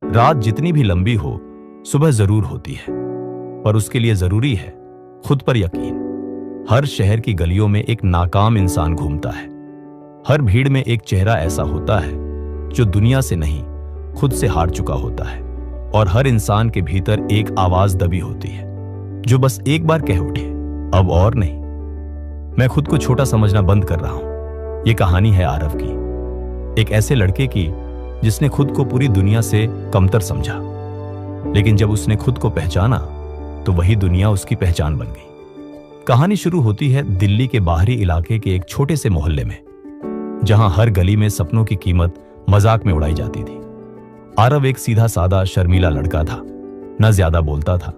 रात जितनी भी लंबी हो, सुबह जरूर होती है, पर उसके लिए जरूरी है खुद पर यकीन। हर शहर की गलियों में एक नाकाम इंसान घूमता है। हर भीड़ में एक चेहरा ऐसा होता है जो दुनिया से नहीं, खुद से हार चुका होता है। और हर इंसान के भीतर एक आवाज दबी होती है जो बस एक बार कह उठे, अब और नहीं। मैं खुद को छोटा समझना बंद कर रहा हूं। यह कहानी है आरव की, एक ऐसे लड़के की जिसने खुद को पूरी दुनिया से कमतर समझा, लेकिन जब उसने खुद को पहचाना तो वही दुनिया उसकी पहचान बन गई। कहानी शुरू होती है दिल्ली के बाहरी इलाके के एक छोटे से मोहल्ले में, जहां हर गली में सपनों की कीमत मजाक में उड़ाई जाती थी। आरव एक सीधा सादा शर्मीला लड़का था। न ज्यादा बोलता था,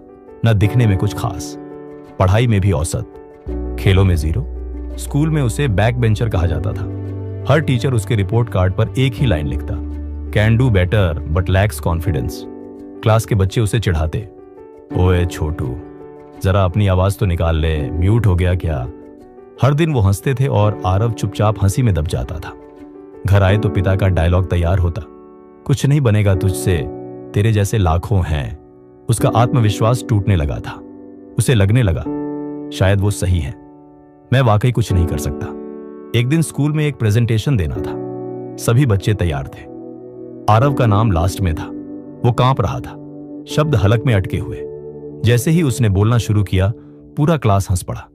न दिखने में कुछ खास, पढ़ाई में भी औसत, खेलों में जीरो। स्कूल में उसे बैक बेंचर कहा जाता था। हर टीचर उसके रिपोर्ट कार्ड पर एक ही लाइन लिखता, can do better but lakhs confidence. Class के बच्चे उसे चिढ़ाते, ओए छोटू, जरा अपनी आवाज तो निकाल ले, म्यूट हो गया क्या। हर दिन वो हंसते थे और आरव चुपचाप हंसी में दब जाता था। घर आए तो पिता का डायलॉग तैयार होता, कुछ नहीं बनेगा तुझसे, तेरे जैसे लाखों हैं। उसका आत्मविश्वास टूटने लगा था। उसे लगने लगा शायद वो सही है, मैं वाकई कुछ नहीं कर सकता। एक दिन स्कूल में एक प्रेजेंटेशन देना था। सभी बच्चे तैयार थे। आरव का नाम लास्ट में था। वो कांप रहा था, शब्द हलक में अटके हुए। जैसे ही उसने बोलना शुरू किया, पूरा क्लास हंस पड़ा।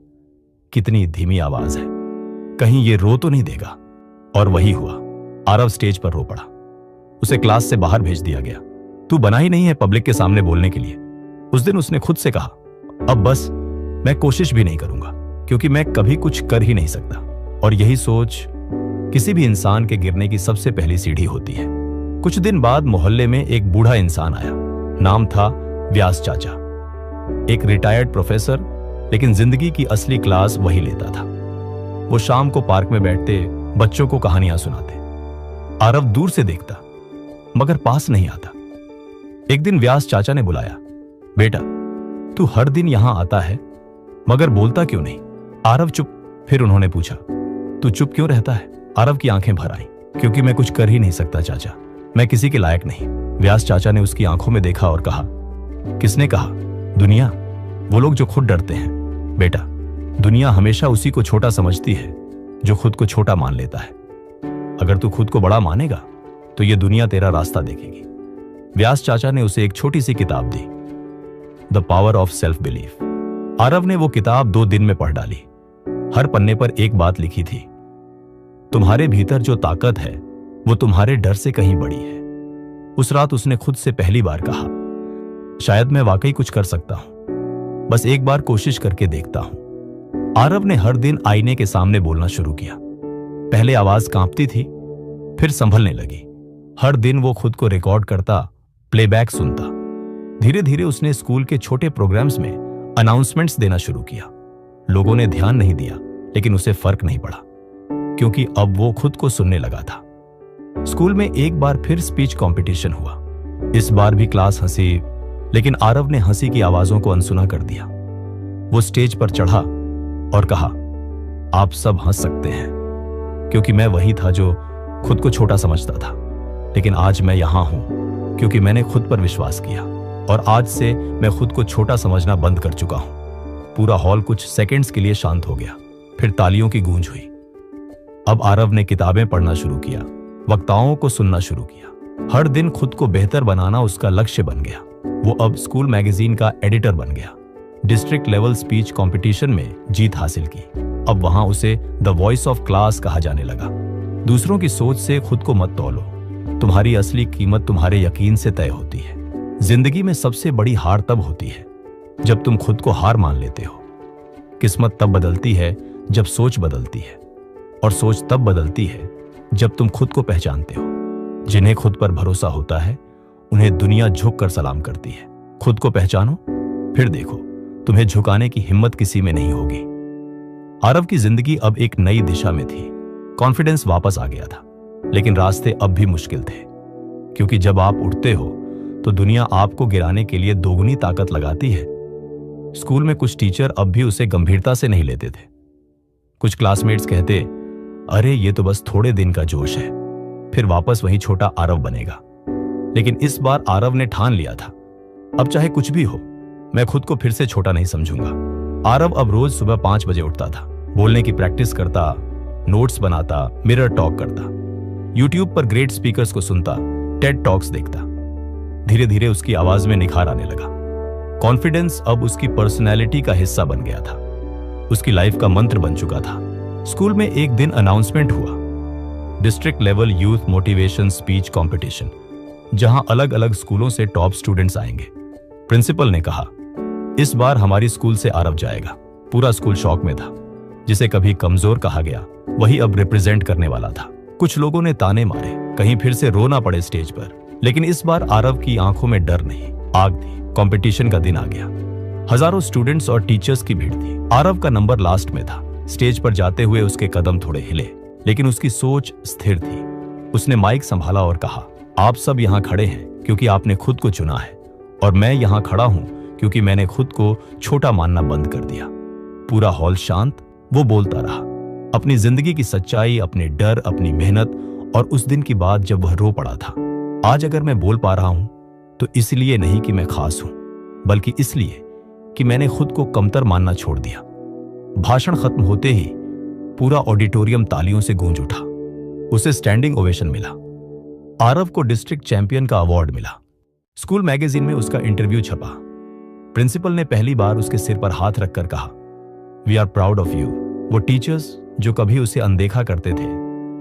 कितनी धीमी आवाज है, कहीं ये रो तो नहीं देगा। और वही हुआ, आरव स्टेज पर रो पड़ा। उसे क्लास से बाहर भेज दिया गया। तू बना ही नहीं है पब्लिक के सामने बोलने के लिए। उस दिन उसने खुद से कहा, अब बस, मैं कोशिश भी नहीं करूंगा, क्योंकि मैं कभी कुछ कर ही नहीं सकता। और यही सोच किसी भी इंसान के गिरने की सबसे पहली सीढ़ी होती है। कुछ दिन बाद मोहल्ले में एक बूढ़ा इंसान आया। नाम था व्यास चाचा। एक रिटायर्ड प्रोफेसर, लेकिन जिंदगी की असली क्लास वही लेता था। वो शाम को पार्क में बैठते, बच्चों को कहानियां सुनाते। आरव दूर से देखता, मगर पास नहीं आता। एक दिन व्यास चाचा ने बुलाया, बेटा, तू हर दिन यहां आता है, मगर बोलता क्यों नहीं। आरव चुप। फिर उन्होंने पूछा, तू चुप क्यों रहता है। आरव की आंखें भर आईं, क्योंकि मैं कुछ कर ही नहीं सकता चाचा, मैं किसी के लायक नहीं। व्यास चाचा ने उसकी आंखों में देखा और कहा, किसने कहा। दुनिया, वो लोग जो खुद डरते हैं। बेटा, दुनिया हमेशा उसी को छोटा समझती है जो खुद को छोटा मान लेता है। अगर तू खुद को बड़ा मानेगा तो ये दुनिया तेरा रास्ता देखेगी। व्यास चाचा ने उसे एक छोटी सी किताब दी, the power of self belief. Aarav ने वो किताब 2 दिन में पढ़ डाली। हर पन्ने पर एक बात लिखी थी, तुम्हारे भीतर जो ताकत है वो तुम्हारे डर से कहीं बड़ी है। उस रात उसने खुद से पहली बार कहा, शायद मैं वाकई कुछ कर सकता हूं, बस एक बार कोशिश करके देखता हूं। आरव ने हर दिन आईने के सामने बोलना शुरू किया। पहले आवाज कांपती थी, फिर संभलने लगी। हर दिन वो खुद को रिकॉर्ड करता, प्लेबैक सुनता। धीरे धीरे उसने स्कूल के छोटे प्रोग्राम्स में अनाउंसमेंट्स देना शुरू किया। लोगों ने ध्यान नहीं दिया, लेकिन उसे फर्क नहीं पड़ा, क्योंकि अब वो खुद को सुनने लगा था। स्कूल में एक बार फिर स्पीच कंपटीशन हुआ। इस बार भी क्लास हंसी, लेकिन आरव ने हंसी की आवाजों को अनसुना कर दिया। वो स्टेज पर चढ़ा और कहा, आप सब हंस सकते हैं, क्योंकि मैं वही था जो खुद को छोटा समझता था। लेकिन आज मैं यहां हूं क्योंकि मैंने खुद पर विश्वास किया, और आज से मैं खुद को छोटा समझना बंद कर चुका हूं। पूरा हॉल कुछ सेकंड्स के लिए शांत हो गया, फिर तालियों की गूंज हुई। अब आरव ने किताबें पढ़ना शुरू किया, वक्ताओं को सुनना शुरू किया। हर दिन खुद को बेहतर बनाना उसका लक्ष्य बन गया। वो अब स्कूल मैगजीन का एडिटर बन गया। डिस्ट्रिक्ट लेवल स्पीच कंपटीशन में जीत हासिल की। अब वहां उसे द वॉइस ऑफ क्लास कहा जाने लगा। दूसरों की सोच से खुद को मत तौलो, तुम्हारी असली कीमत तुम्हारे यकीन से तय होती है। जिंदगी में सबसे बड़ी हार तब होती है जब तुम खुद को हार मान लेते हो। किस्मत तब बदलती है जब सोच बदलती है, और सोच तब बदलती है जब तुम खुद को पहचानते हो। जिन्हें खुद पर भरोसा होता है उन्हें दुनिया झुक कर सलाम करती है। खुद को पहचानो, फिर देखो तुम्हें झुकाने की हिम्मत किसी में नहीं होगी। आरव की जिंदगी अब एक नई दिशा में थी। कॉन्फिडेंस वापस आ गया था, लेकिन रास्ते अब भी मुश्किल थे, क्योंकि जब आप उठते हो तो दुनिया आपको गिराने के लिए दोगुनी ताकत लगाती है। स्कूल में कुछ टीचर अब भी उसे गंभीरता से नहीं लेते थे। कुछ क्लासमेट्स कहते, अरे ये तो बस थोड़े दिन का जोश है, फिर वापस वही छोटा आरव बनेगा। लेकिन इस बार आरव ने ठान लिया था, अब चाहे कुछ भी हो, मैं खुद को फिर से छोटा नहीं समझूंगा। आरव अब रोज सुबह 5 बजे उठता था, बोलने की प्रैक्टिस करता, नोट्स बनाता, मिरर टॉक करता, यूट्यूब पर ग्रेट स्पीकर्स को सुनता, टेड टॉक्स देखता। धीरे धीरे उसकी आवाज में निखार आने लगा। कॉन्फिडेंस अब उसकी पर्सनैलिटी का हिस्सा बन गया था, उसकी लाइफ का मंत्र बन चुका था। स्कूल में एक दिन अनाउंसमेंट हुआ, district level youth motivation speech competition, जहां अलग अलग स्कूलों से टॉप स्टूडेंट्स आएंगे। प्रिंसिपल ने कहा, इस बार हमारी स्कूल से आरव जाएगा। पूरा स्कूल शॉक में था। जिसे कभी कमजोर कहा गया, वही अब रिप्रेजेंट करने वाला था। कुछ लोगों ने ताने मारे, कहीं फिर से रोना पड़े स्टेज पर, लेकिन इस बार आरव की आंखों में डर नहीं, आग थी। कंपटीशन का दिन आ गया। हजारों स्टूडेंट्स और टीचर्स की भीड़ थी। आरव का नंबर लास्ट में था। स्टेज पर जाते हुए उसके कदम थोड़े हिले, लेकिन उसकी सोच स्थिर थी। उसने माइक संभाला और कहा, आप सब यहाँ खड़े हैं क्योंकि आपने खुद को चुना है, और मैं यहाँ खड़ा हूं क्योंकि मैंने खुद को छोटा मानना बंद कर दिया। पूरा हॉल शांत। वो बोलता रहा, अपनी जिंदगी की सच्चाई, अपने डर, अपनी मेहनत, और उस दिन की बात जब वह रो पड़ा था। आज अगर मैं बोल पा रहा हूं तो इसलिए नहीं कि मैं खास हूं, बल्कि इसलिए कि मैंने खुद को कमतर मानना छोड़ दिया। भाषण खत्म होते ही पूरा ऑडिटोरियम तालियों से गूंज उठा। उसे स्टैंडिंग ओवेशन मिला। आरव को डिस्ट्रिक्ट चैंपियन का अवार्ड मिला। स्कूल मैगजीन में उसका इंटरव्यू छपा। प्रिंसिपल ने पहली बार उसके सिर पर हाथ रखकर कहा, we are proud of you. वो टीचर्स जो कभी उसे अनदेखा करते थे,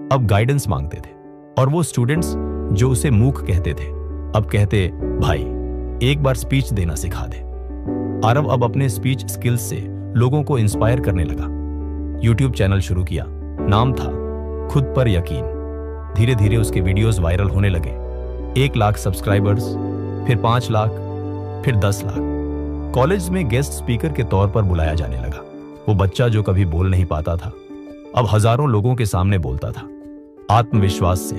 अब गाइडेंस मांगते थे, और वो स्टूडेंट्स जो उसे मूर्ख कहते थे, अब कहते, भाई एक बार स्पीच देना सिखा दे। आरव अब अपने स्पीच स्किल्स से लोगों को इंस्पायर करने लगा। यूट्यूब चैनल शुरू किया, नाम था खुद पर यकीन। धीरे धीरे उसके वीडियोस वायरल होने लगे। 1 लाख सब्सक्राइबर्स, फिर 5 लाख, फिर 10 लाख। कॉलेज में गेस्ट स्पीकर के तौर पर बुलाया जाने लगा। वो बच्चा जो कभी बोल नहीं पाता था, अब हजारों लोगों के सामने बोलता था, आत्मविश्वास से।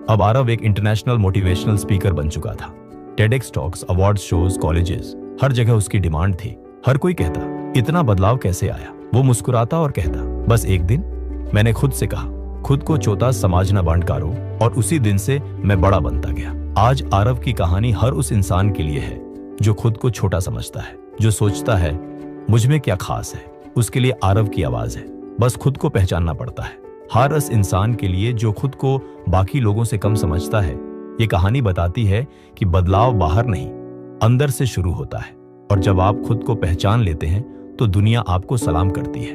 अब आरव एक इंटरनेशनल मोटिवेशनल स्पीकर बन चुका था। TEDx talks, awards shows, colleges, हर जगह उसकी डिमांड थी। हर कोई कहता, इतना बदलाव कैसे आया? वो मुस्कुराता और कहता, बस एक दिन मैंने खुद से कहा, खुद को छोटा समझना बंद करो, और उसी दिन से मैं बड़ा बनता गया। आज आरव की कहानी हर उस इंसान के लिए है जो खुद को छोटा समझता है, जो सोचता है मुझ में क्या खास है। उसके लिए आरव की आवाज है, बस खुद को पहचानना पड़ता है। हर उस इंसान के लिए जो खुद को बाकी लोगों से कम समझता है, ये कहानी बताती है कि बदलाव बाहर नहीं, अंदर से शुरू होता है, और जब आप खुद को पहचान लेते हैं तो दुनिया आपको सलाम करती है।